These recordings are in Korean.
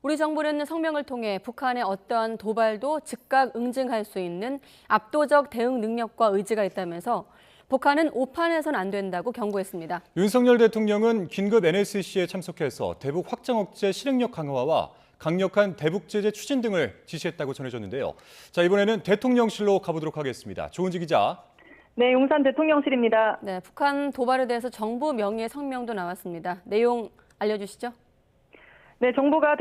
우리 정부는 성명을 통해 북한의 어떠한 도발도 즉각 응징할 수 있는 압도적 대응 능력과 의지가 있다면서 북한은 오판해서는 안 된다고 경고했습니다. 윤석열 대통령은 긴급 NSC에 참석해서 대북 확장 억제 실행력 강화와 강력한 대북 제재 추진 등을 지시했다고 전해졌는데요. 자, 이번에는 대통령실로 가보도록 하겠습니다. 조은지 기자. 네, 용산 대통령실입니다. 네, 북한 도발에 대해서 정부 명의의 성명도 나왔습니다. 내용 알려주시죠. 네, 정부는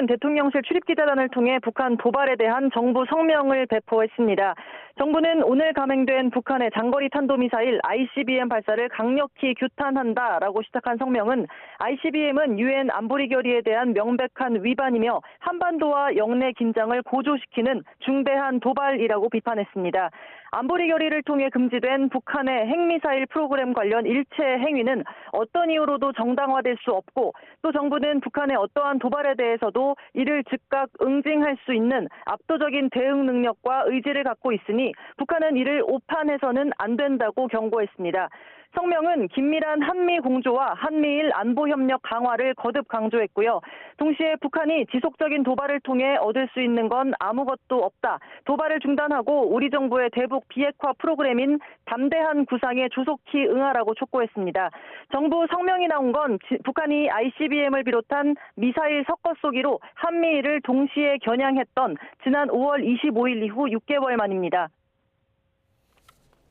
대통령실 출입기자단을 통해 북한 도발에 대한 정부 성명을 배포했습니다. 정부는 오늘 감행된 북한의 장거리 탄도미사일 ICBM 발사를 강력히 규탄한다라고 시작한 성명은 ICBM은 유엔 안보리 결의에 대한 명백한 위반이며 한반도와 영내 긴장을 고조시키는 중대한 도발이라고 비판했습니다. 안보리 결의를 통해 금지된 북한의 핵미사일 프로그램 관련 일체 행위는 어떤 이유로도 정당화될 수 없고 또 정부는 북한의 어떠한 도발에 대해서도 이를 즉각 응징할 수 있는 압도적인 대응 능력과 의지를 갖고 있으니 북한은 이를 오판해서는 안 된다고 경고했습니다. 성명은 긴밀한 한미 공조와 한미일 안보협력 강화를 거듭 강조했고요. 동시에 북한이 지속적인 도발을 통해 얻을 수 있는 건 아무것도 없다. 도발을 중단하고 우리 정부의 대북 비핵화 프로그램인 담대한 구상에 조속히 응하라고 촉구했습니다. 정부 성명이 나온 건 북한이 ICBM을 비롯한 미사일 섞어 쏘기로 한미일을 동시에 겨냥했던 지난 5월 25일 이후 6개월 만입니다.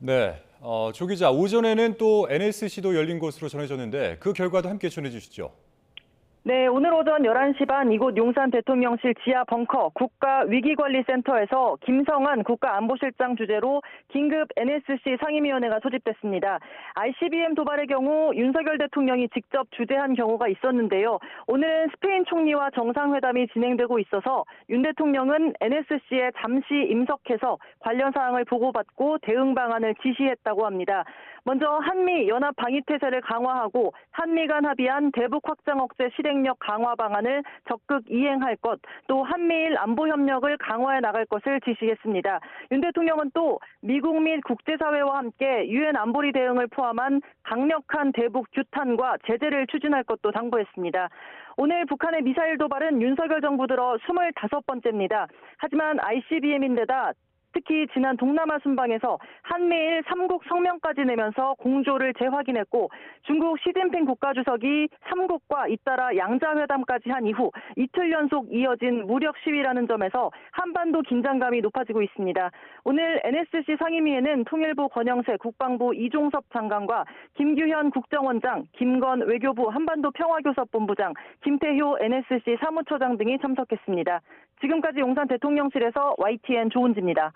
네, 조 기자, 오전에는 또 NSC도 열린 것으로 전해졌는데 그 결과도 함께 전해주시죠. 네, 오늘 오전 11시 반 이곳 용산 대통령실 지하 벙커 국가위기관리센터에서 김성한 국가안보실장 주재로 긴급 NSC 상임위원회가 소집됐습니다. ICBM 도발의 경우 윤석열 대통령이 직접 주재한 경우가 있었는데요. 오늘은 스페인 총리와 정상회담이 진행되고 있어서 윤 대통령은 NSC에 잠시 임석해서 관련 사항을 보고받고 대응 방안을 지시했다고 합니다. 먼저 한미 연합 방위 태세를 강화하고 한미 간 합의한 대북 확장 억제 실행력 강화 방안을 적극 이행할 것, 또 한미일 안보 협력을 강화해 나갈 것을 지시했습니다. 윤 대통령은 또 미국 및 국제사회와 함께 유엔 안보리 대응을 포함한 강력한 대북 규탄과 제재를 추진할 것도 당부했습니다. 오늘 북한의 미사일 도발은 윤석열 정부 들어 25번째입니다. 하지만 ICBM인데다 특히 지난 동남아 순방에서 한미일 3국 성명까지 내면서 공조를 재확인했고 중국 시진핑 국가주석이 3국과 잇따라 양자회담까지 한 이후 이틀 연속 이어진 무력 시위라는 점에서 한반도 긴장감이 높아지고 있습니다. 오늘 NSC 상임위에는 통일부 권영세 국방부 이종섭 장관과 김규현 국정원장, 김건 외교부 한반도 평화교섭본부장, 김태효 NSC 사무처장 등이 참석했습니다. 지금까지 용산 대통령실에서 YTN 조은지입니다.